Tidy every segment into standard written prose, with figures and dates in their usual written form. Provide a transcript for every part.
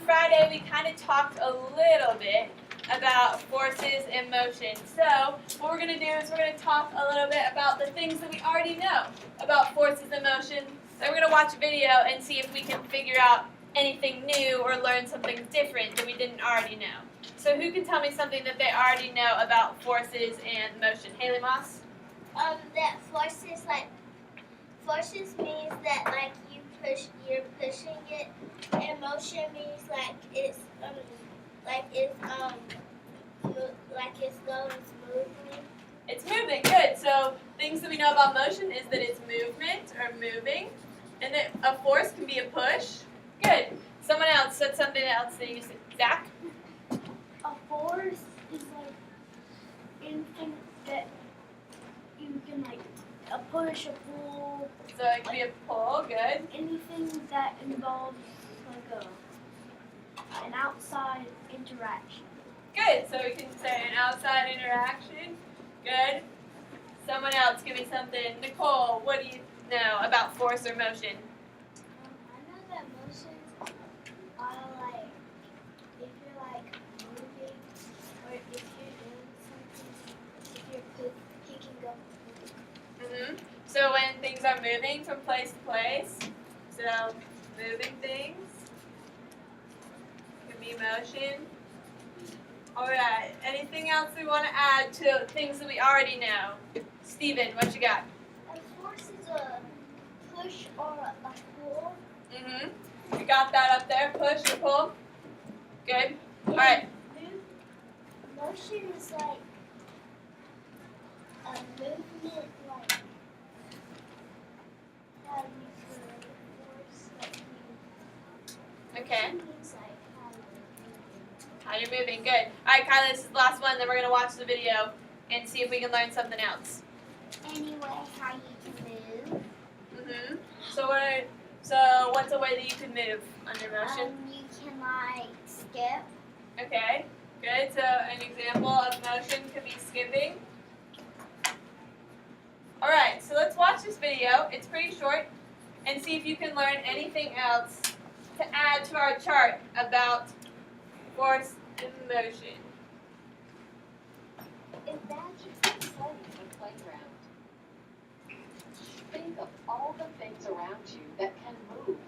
Friday, we kind of talked a little bit about forces and motion. So what we're going to do is we're going to talk a little bit about the things that we already know about forces and motion. Then we're going to watch a video and see if we can figure out anything new or learn something different that we didn't already know. So who can tell me something that they already know about forces and motion? Haley Moss? That forces means that you're pushing it, and motion means it's going smoothly. It's moving, good. So things that we know about motion is that it's movement or moving, and that a force can be a push. Good. Someone else said something else that you said. Zach? A force is anything that you can a push, a pull. So it could be a pull, good. Anything that involves an outside interaction. Good. So we can say an outside interaction. Good. Someone else give me something. Nicole, what do you know about force or motion? I know that motions are if you're moving or if you're doing something, if you're picking up. So when things are moving from place to place, so moving things can be motion. All right. Anything else we want to add to things that we already know? Steven, what you got? A force is a push or a pull. You got that up there. Push or pull. Good. All right. Motion is a movement, how do you put it? Force Okay. means How you're moving. Good. All right, Kylie, this is the last one. Then we're going to watch the video and see if we can learn something else. Anyway, how you can move. So what's a way that you can move under motion? You can skip. Okay. Good. So an example of motion could be skipping. All right. So let's watch this video. It's pretty short, and see if you can learn anything else to add to our chart about force and motion. Imagine playing a playground. Think of all the things around you that can move.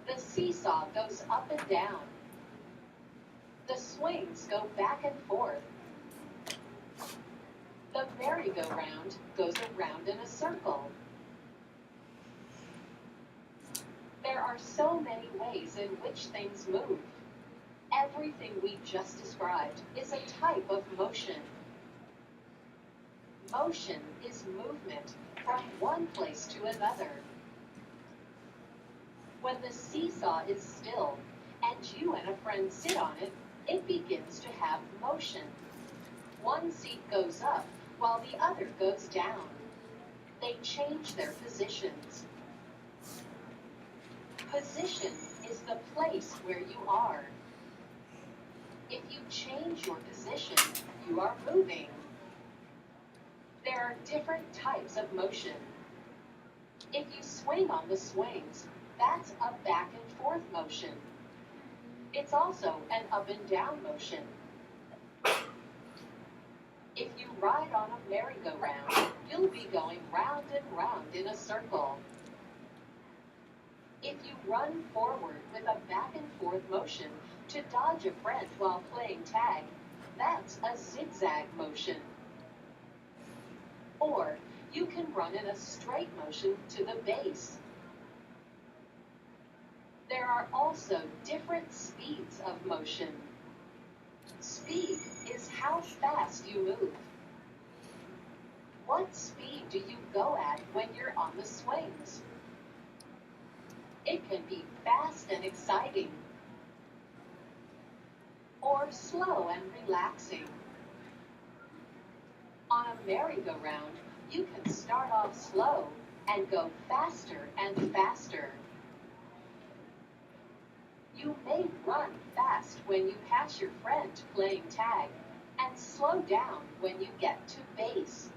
The seesaw goes up and down. The swings go back and forth. The merry-go-round goes around in a circle. There are so many ways in which things move. Everything we just described is a type of motion. Motion is movement from one place to another. When the seesaw is still and you and a friend sit on it, it begins to have motion. One seat goes up while the other goes down. They change their positions. Position is the place where you are. If you change your position, you are moving. There are different types of motion. If you swing on the swings, that's a back and forth motion. It's also an up and down motion. If you ride on a merry-go-round, you'll be going round and round in a circle. If you run forward with a back and forth motion to dodge a friend while playing tag, that's a zigzag motion. Or you can run in a straight motion to the base. There are also different speeds of motion. Speed is how fast you move. What speed do you go at when you're on the swings? It can be fast and exciting, or slow and relaxing. On a merry-go-round, you can start off slow and go faster and faster. You may run fast when you pass your friend playing tag, and slow down when you get to base.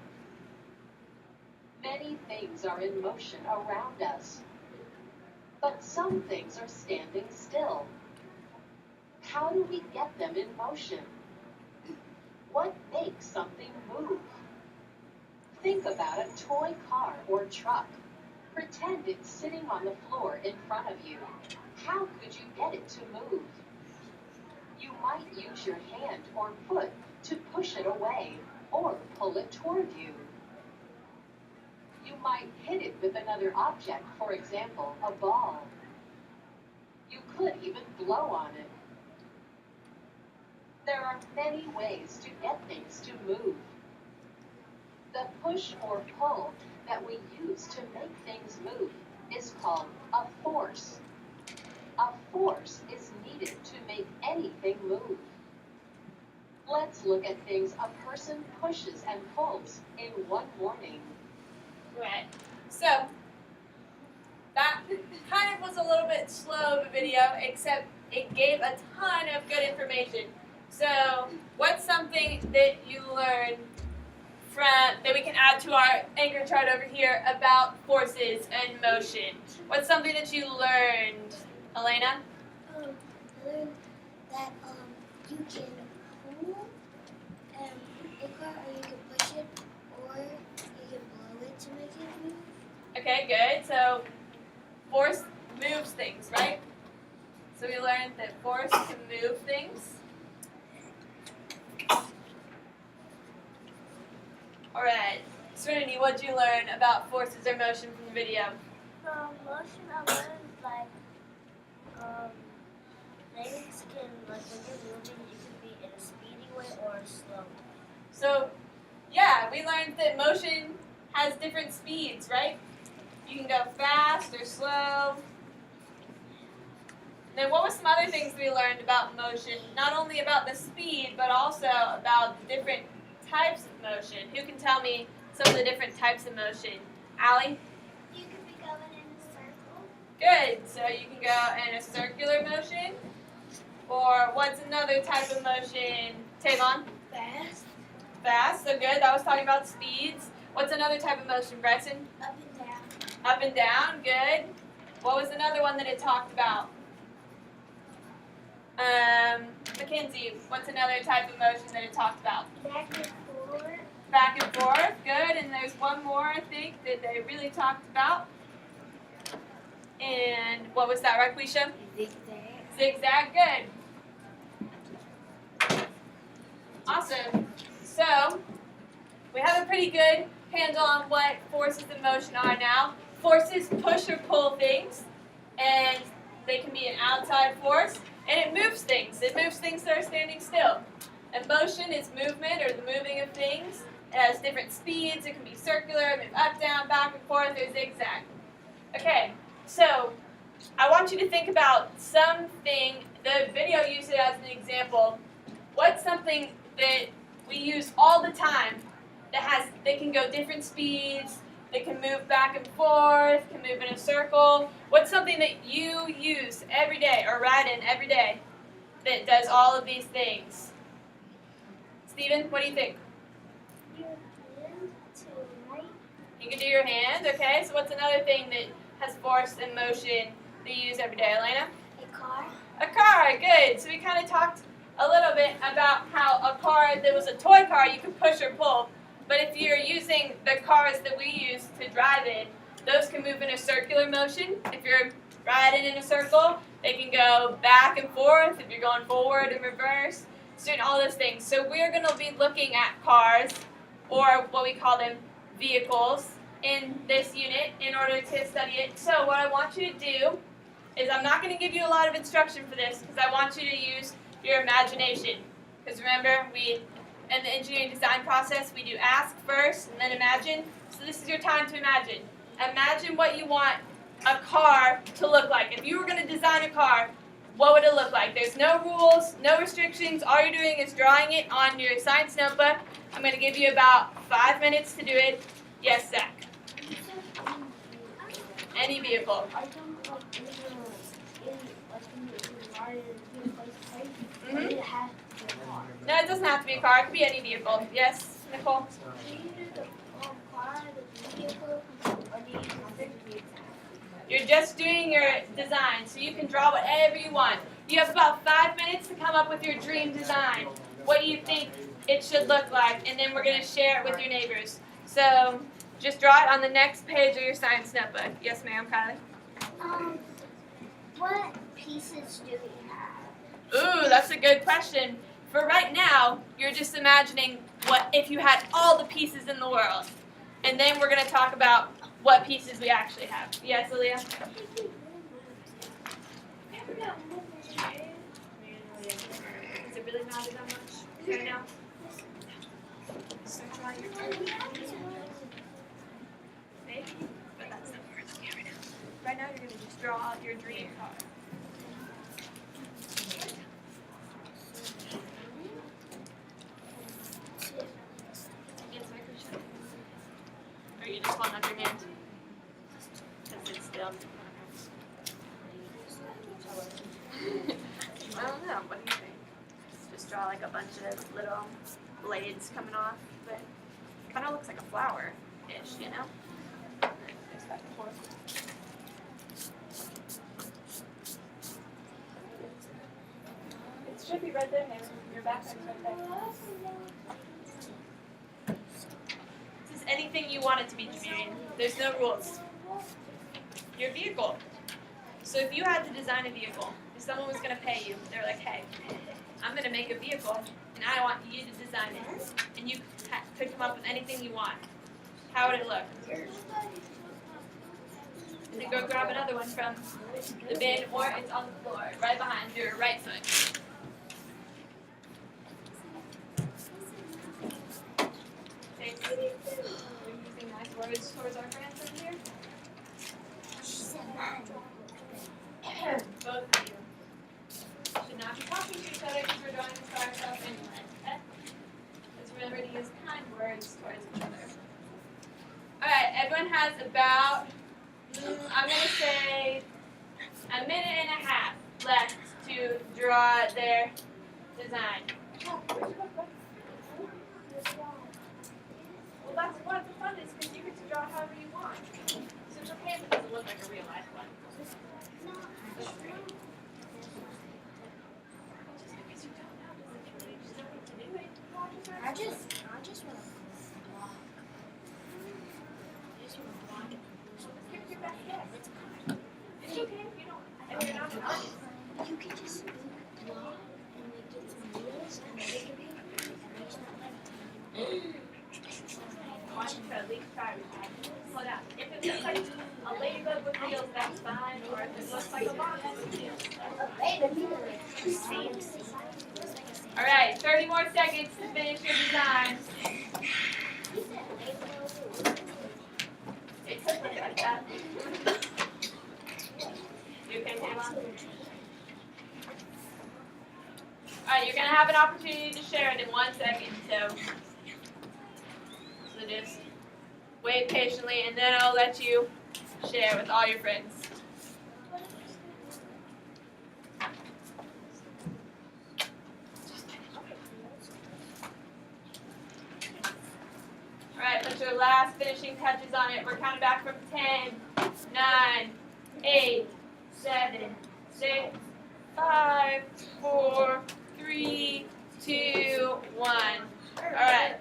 Many things are in motion around us. But some things are standing still. How do we get them in motion? What makes something move? Think about a toy car or truck. Pretend it's sitting on the floor in front of you. How could you get it to move? You might use your hand or foot to push it away or pull it toward you. You might hit it with another object, for example, a ball. You could even blow on it. There are many ways to get things to move. The push or pull that we use to make things move is called a force. A force is needed to make anything move. Let's look at things a person pushes and pulls in one morning. Right. So, that kind of was a little bit slow of a video, except it gave a ton of good information. So, what's something that you learned that we can add to our anchor chart over here about forces and motion? What's something that you learned, Elena? I learned that you can pull a car, or you can push it, or you can blow it to make it move. Okay, good. So, force moves things, right? So we learned that force can move things. Alright, Serenity, what'd you learn about forces or motion from the video? From motion, I learned things can, like when you're moving, you can be in a speedy way or a slow way. So, yeah, we learned that motion has different speeds, right? You can go fast or slow. Then what were some other things we learned about motion? Not only about the speed, but also about the different types of motion. Who can tell me some of the different types of motion? Allie? You can be going in a circle. Good. So you can go in a circular motion. Or what's another type of motion? Tavon? Fast. Fast. So good. That was talking about speeds. What's another type of motion, Bryson? Up and down. Up and down. Good. What was another one that it talked about? Mackenzie, what's another type of motion that it talked about? Back and forth. Back and forth. Good. And there's one more, I think, that they really talked about. And what was that, right, Quisha? Zigzag. Zigzag. Good. Awesome. So, we have a pretty good handle on what forces in motion are now. Forces push or pull things, and they can be an outside force, and it moves things. It moves things that are standing still. And motion is movement, or the moving of things. It has different speeds. It can be circular, move up, down, back and forth, or zigzag. Okay, so I want you to think about something. The video used it as an example. What's something that we use all the time that can go different speeds, that can move back and forth, can move in a circle? What's something that you use every day or ride in every day that does all of these things? Steven, what do you think? Your hand to right. You can do your hand, okay? So what's another thing that has force and motion that you use every day, Elena? A car. A car, good. So we kind of talked a little bit about how a car that was a toy car you could push or pull. But if you're using the cars that we use to drive in, those can move in a circular motion. If you're riding in a circle, they can go back and forth. If you're going forward and reverse, it's doing all those things. So we're going to be looking at cars, or what we call them, vehicles, in this unit in order to study it. So what I want you to do is, I'm not going to give you a lot of instruction for this because I want you to use your imagination. Because remember, in the engineering design process, we do ask first and then imagine. So this is your time to imagine. Imagine what you want a car to look like. If you were going to design a car, what would it look like? There's no rules, no restrictions. All you're doing is drawing it on your science notebook. I'm going to give you about 5 minutes to do it. Yes, Zach. Any vehicle. I don't Mhm. it has to be a car. No, it doesn't have to be a car. It could be any vehicle. Yes, Nicole? Do you do the car, the vehicle, or do you use the vehicle? You're just doing your design, so you can draw whatever you want. You have about 5 minutes to come up with your dream design. What do you think it should look like? And then we're going to share it with your neighbors. So just draw it on the next page of your science notebook. Yes, ma'am, Kylie? What pieces do we have? Ooh, that's a good question. For right now, you're just imagining what if you had all the pieces in the world. And then we're going to talk about what pieces we actually have. Yes, Aaliyah? Is it really matter that much right now? So draw your maybe, but that's not where it's at right now. Right now, you're going to just draw your dream car. Or you just hold up your hand? Because it's still. I don't know. What do you think? Just draw like a bunch of little blades coming off, but it kind of looks like a flower-ish, you know? There's back and forth. It should be right there, Hannah. Your backpack's right there. This is anything you want it to be, Jamirian. There's no rules. Your vehicle. So if you had to design a vehicle, if someone was going to pay you, they're like, hey, I'm going to make a vehicle, and I want you to design it. And you could come up with anything you want. How would it look? And then go grab another one from the bin, or it's on the floor, right behind your right foot. Okay, so we're using nice words towards our friends over here. Both of you should not be talking to each other because we're drawing this by ourselves anyway. Okay? Let's remember to use kind words towards each other. Alright, everyone has about, I'm going to say, a minute and a half left to draw their design. Well, that's what the fun is, because you get to draw however you want. So it's okay if it doesn't look like a real life one. That's great. Just because you don't know doesn't mean you just don't need to do it. I just want to block. I just want to block it. Give your best guess. It's okay if you don't. If you're not an artist. You can just block and like get some wheels and make a paper and make that like. I want you to at least try with that. Hold on. If it looks like a ladybug with wheels, that's fine. Or if it looks like a box with wheels, that's fine. All right, 30 more seconds to finish your design. It could look like that. You okay, Taylor? All right, you're gonna have an opportunity to share it in 1 second, so just wait patiently, and then I'll let you share with all your friends. All right, put your last finishing touches on it. We're counting back from 10, 9, 8, 7, 6, 5, 4, 3, 2, 1. All right.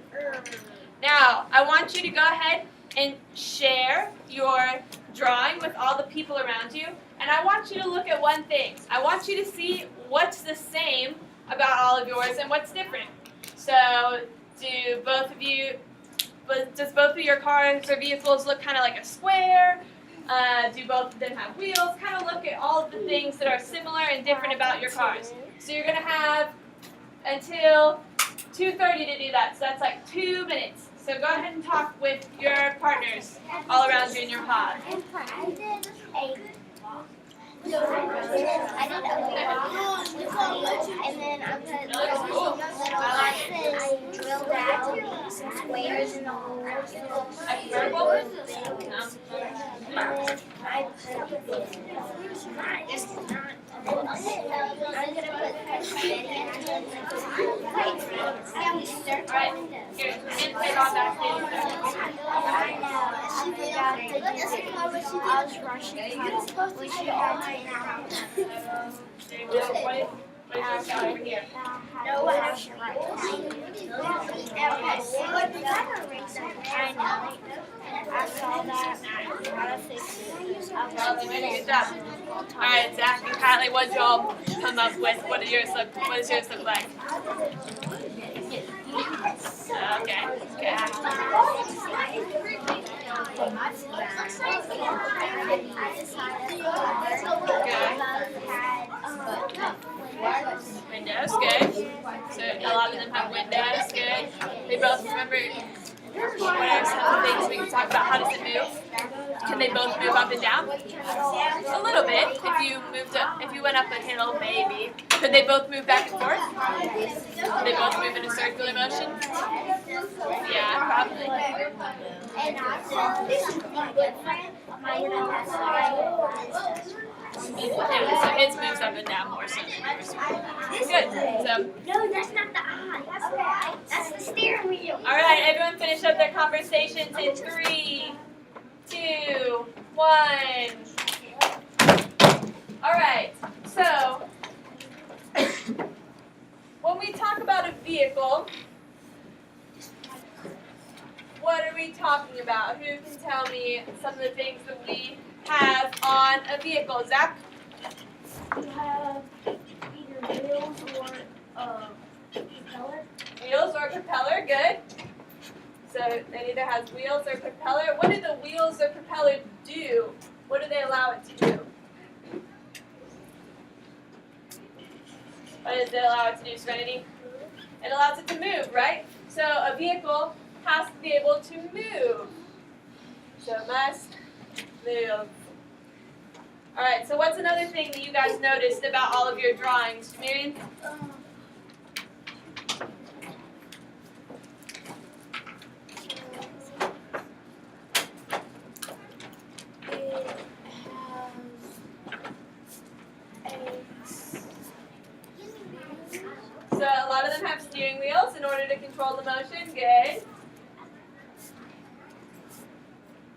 Now, I want you to go ahead and share your drawing with all the people around you. And I want you to look at one thing. I want you to see what's the same about all of yours and what's different. So, does both of your cars or vehicles look kind of like a square? Do both of them have wheels? Kind of look at all of the things that are similar and different about your cars. So you're going to have until 2:30 to do that. So that's like 2 minutes. So go ahead and talk with your partners all around you in your pod. I did a and then I put little drilled out some squares in the hole. A purple? And then I put I'm gonna put spaghetti in it. And we start Alright, here, and play on that I know. She forgot to do it. I was rushing because we should have taken out. What is this over here? No, what happened right now? I saw that. How to fix it. Well, they did a good job. All right, Zach and Kylie, what did y'all come up with? What does yours look like? Okay. Windows, good. So a lot of them have windows, good. They both remember. What are some things we can talk about? How does it move? Can they both move up and down? A little bit. If you went up a hill, maybe. Could they both move back and forth? Could they both move in a circular motion? Yeah, probably. And also, this is my good friend. Yeah, so his moves up and down more so than yours. Good. So, No, that's not the eye. That's the steering wheel. all right, everyone finish up their conversations in 3, 2, 1. All right, so when we talk about a vehicle, what are we talking about? Who can tell me some of the things that we have on a vehicle? Zach? You have either wheels or propeller. Wheels or propeller, good. So it either has wheels or propeller. What do the wheels or propeller do? What do they allow it to do? What does it allow it to do, Serenity? It allows it to move, right? So a vehicle has to be able to move. So it must move. All right, so what's another thing that you guys noticed about all of your drawings, Jamirian? So a lot of them have steering wheels in order to control the motion. Good.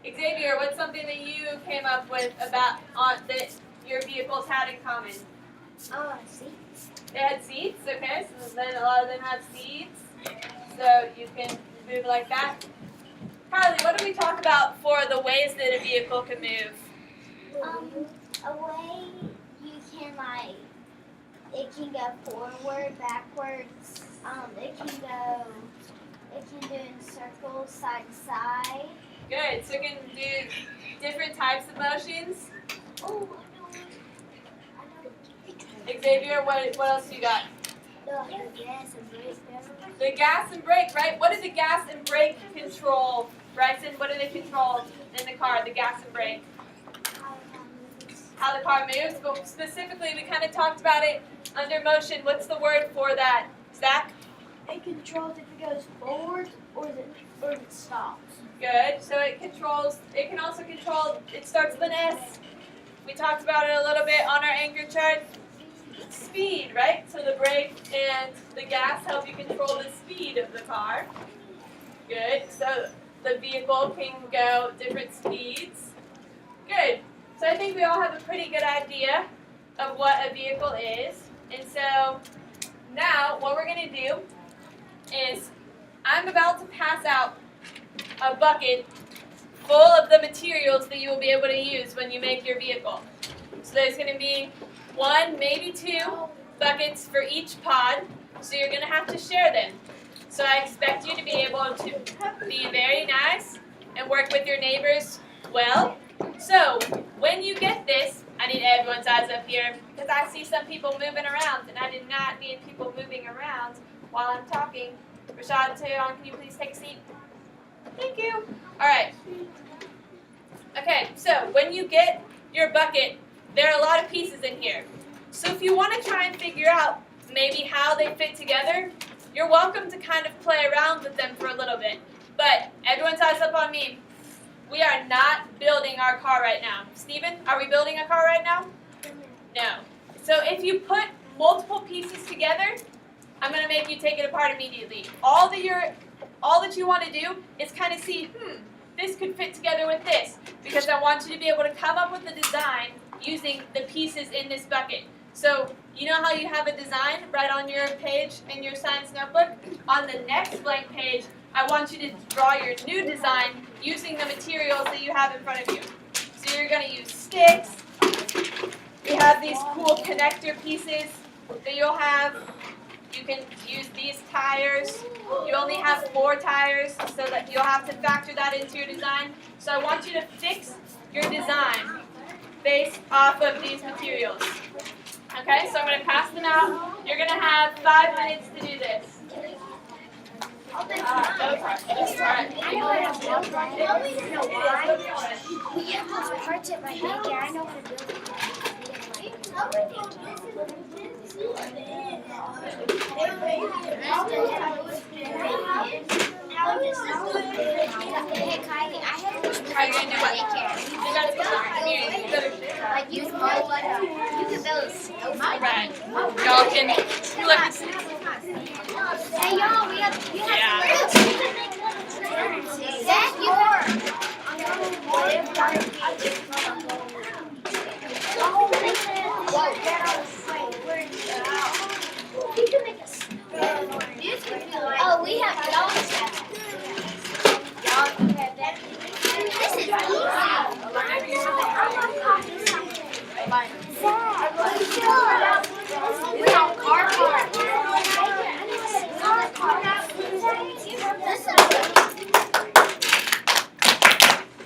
Xavier, what's something that you came up with about that your vehicles had in common? Seats. They had seats, okay, so then a lot of them have seats, so you can move like that. Carly, what do we talk about for the ways that a vehicle can move? A way you can it can go forward, backwards. It can do in circles, side to side. Good, so it can do different types of motions. Oh, Xavier, what else you got? the gas and brake pedal. The gas and brake, right? What do the gas and brake control? Bryson, what do they control in the car, the gas and brake? How the car moves, but specifically we kind of talked about it under motion. What's the word for that? Zach? It controls if it goes forward or if it stops. Good. So it can also control, it starts with an S. We talked about it a little bit on our anchor chart. Speed, right? So the brake and the gas help you control the speed of the car. Good. So the vehicle can go different speeds. Good. So I think we all have a pretty good idea of what a vehicle is. And so now what we're going to do is I'm about to pass out a bucket full of the materials that you will be able to use when you make your vehicle. So there's going to be 1, maybe 2 buckets for each pod, so you're going to have to share them. So I expect you to be able to be very nice and work with your neighbors well. So when you get this, I need everyone's eyes up here because I see some people moving around, and I do not need people moving around while I'm talking. Rashad and Tayon, can you please take a seat? Thank you. All right. Okay, so when you get your bucket, there are a lot of pieces in here. So if you want to try and figure out maybe how they fit together, you're welcome to kind of play around with them for a little bit. But everyone's eyes up on me. We are not building our car right now. Steven, are we building a car right now? No. So if you put multiple pieces together, I'm going to make you take it apart immediately. All that you want to do is kind of see, this could fit together with this, because I want you to be able to come up with a design using the pieces in this bucket. So you know how you have a design right on your page in your science notebook? On the next blank page, I want you to draw your new design using the materials that you have in front of you. So you're going to use sticks. We have these cool connector pieces that you'll have. You can use these tires. You only have 4 tires, so that you'll have to factor that into your design. So I want you to fix your design based off of these materials. Okay, so I'm going to pass them out. You're going to have 5 minutes to do this. I know how to build one. You know why? We get those parts at my daycare. I know how to build it. Hey Kylie, I have those parts at my daycare. You got to build it. Like you can build a snowman. Right. Y'all can look. Hey y'all, we have Yeah. Zach, you are. Oh, we have dogs. Y'all can have that. This is easy. We have cardboard.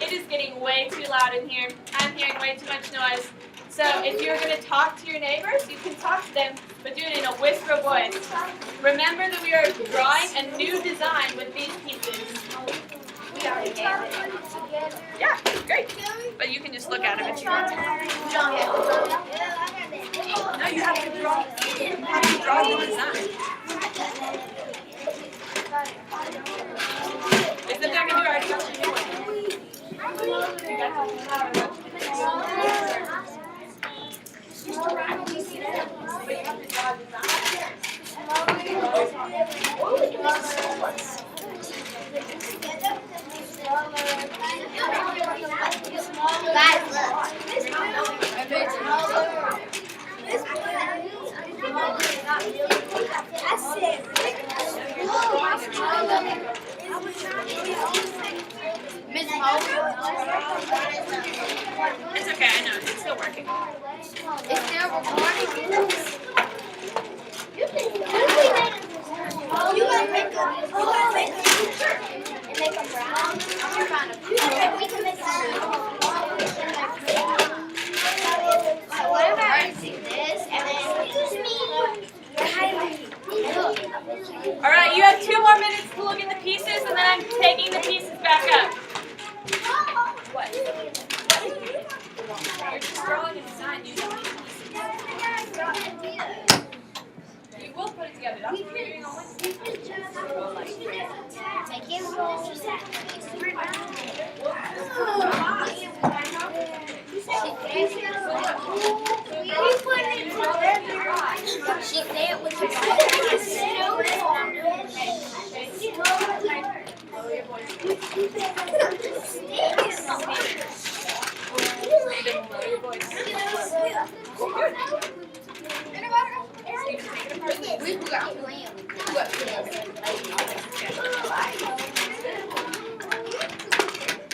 It is getting way too loud in here. I'm hearing way too much noise. So if you're going to talk to your neighbors, you can talk to them, but do it in a whisper voice. Remember that we are drawing a new design with these pieces. Yeah, great. But you can just look at them if you want to. No, you have to draw. You have to draw the design. Isn't that going to do our It's okay, I know. It's still working. It's still recording. You gotta make a t-shirt and make them brown. I'm trying to. We can make like whatever I do this and then All right, you have 2 more minutes to look at the pieces, and then I'm taking the pieces back up. What? You're just drawing a design using these pieces. You will put it together. That's what we're doing on Wednesday. make it roll. She say it with her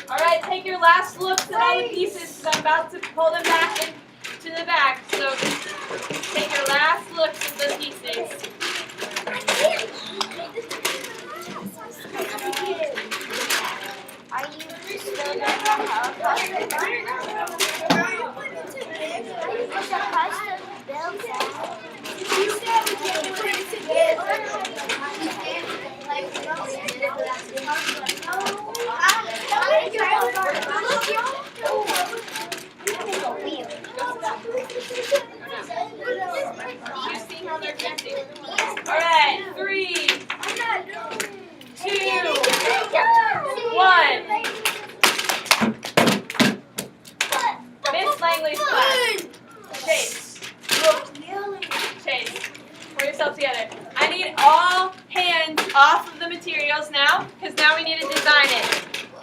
All right, take your last looks at all the pieces, because I'm about to pull them back into the bag. So take your last looks at the pieces. Are you still doing You see how they're connecting? All right, 3, 2, 1. Miss Langley's class. Chase. Chase. Pull yourself together. I need all hands off of the materials now, because now we need to design it.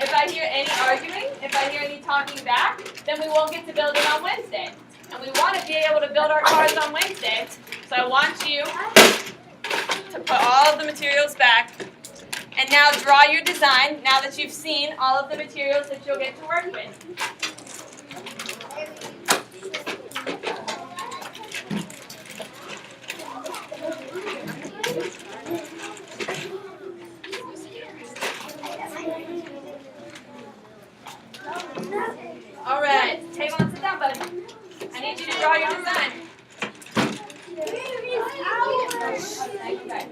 If I hear any arguing, if I hear any talking back, then we won't get to build it on Wednesday. And we want to be able to build our cars on Wednesday. So I want you to put all of the materials back. And now draw your design now that you've seen all of the materials that you'll get to work with. All right, Tavon, sit down, buddy. I need you to draw your design. Okay.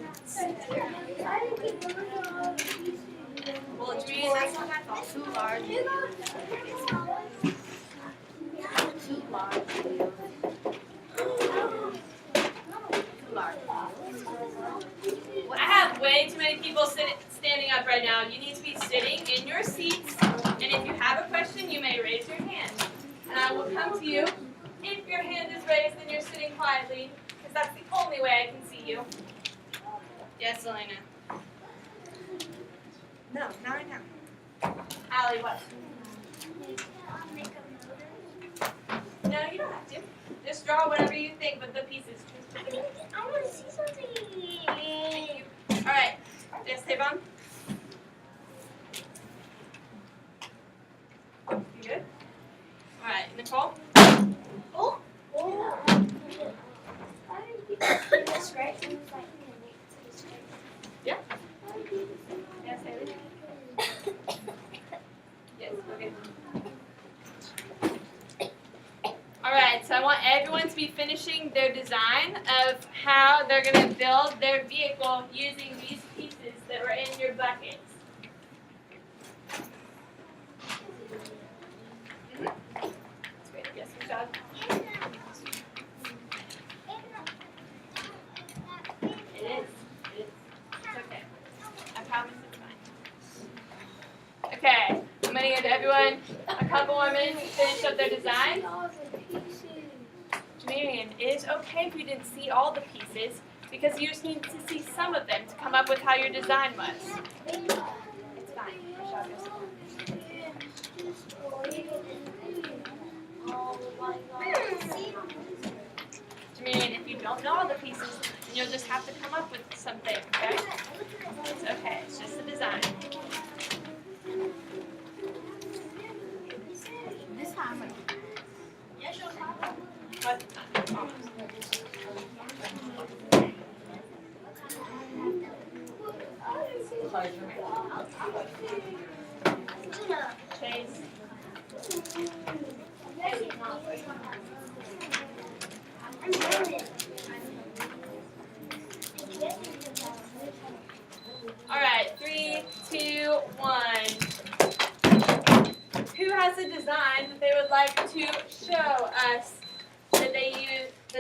Well, it's really nice one that's too large. Too large. Well, I have way too many people standing up right now. You need to be sitting in your seats, and if you have a question, you may raise your hand. And I will come to you if your hand is raised and you're sitting quietly, because that's the only way I can see you. Yes, Elena. No, not right now. Allie, what? No, you don't have to. Just draw whatever you think with the pieces. I want to see something. Thank you. All right. Yes, Tavon? You good? All right, Nicole? Oh. That's right. Yeah? Yes, Haley? Yes, okay. Alright, so I want everyone to be finishing their design of how they're going to build their vehicle using these pieces that were in your buckets. That's great. Yes, Rashad? It is. It's okay. I promise it's fine. Okay, I'm going to give everyone a couple more minutes to finish up their design. Marion, it is okay if you didn't see all the pieces because you just need to see some of them to come up with how your design was. It's fine. Marion, if you don't know all the pieces, then you'll just have to come up with something, okay? It's okay. It's just a design. This time. What? Chase. All right, 3, 2, 1. Who has a design that they would like to show us that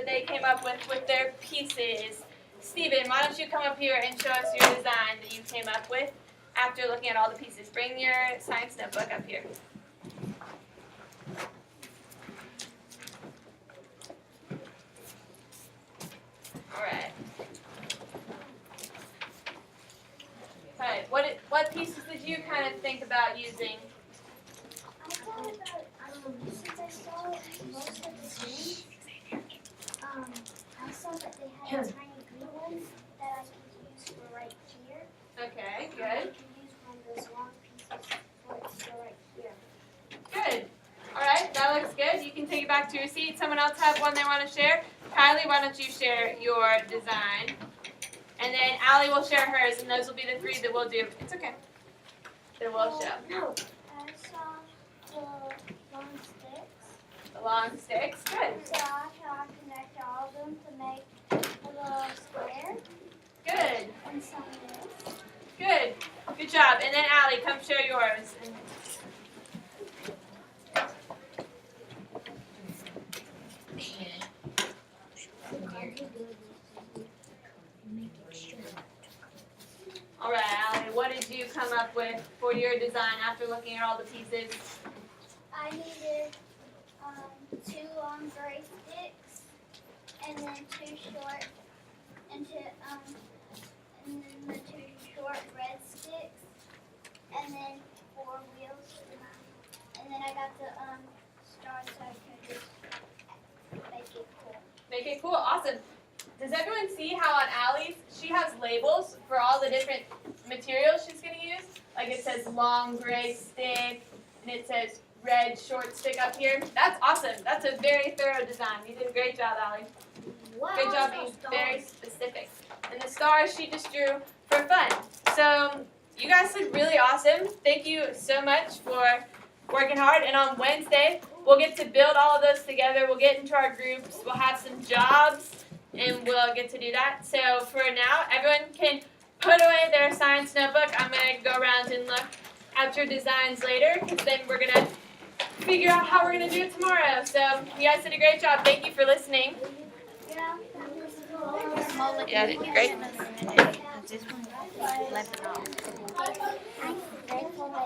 they came up with their pieces? Steven, why don't you come up here and show us your design that you came up with after looking at all the pieces. Bring your science notebook up here. All right. Alright, what pieces did you kind of think about using? I thought about, since I saw most of the things, I saw that they had a tiny green one that I could use for right here. Okay, I good. could use one of those long pieces for it to go right here. Good. Alright, that looks good. You can take it back to your seat. Someone else have one they want to share? Kylie, why don't you share your design? And then Allie will share hers, and those will be the three that we'll do. It's okay. That we'll show. No. I saw the long sticks. The long sticks. Good. So I can connect all of them to make a little square Good. and some of this. Good. Good job. And then Allie, come share yours. All right, Allie, what did you come up with for your design after looking at all the pieces? I needed 2 long gray sticks and then 2 short and then the 2 short red sticks and then 4 wheels and then I got the stars so I could just make it cool. Make it cool, awesome. Does everyone see how on Allie's, she has labels for all the different materials she's gonna use? Like it says long gray stick, and it says red short stick up here. That's awesome. That's a very thorough design. You did a great job, Allie. Wow, Good job being very specific. And the stars she just drew for fun. So you guys did really awesome. Thank you so much for working hard. And on Wednesday, we'll get to build all of those together. We'll get into our groups. We'll have some jobs, and we'll get to do that. So for now, everyone can put away their science notebook. I'm going to go around and look at your designs later, because then we're going to figure out how we're going to do it tomorrow. So you guys did a great job. Thank you for listening. Yeah, great. I'm grateful that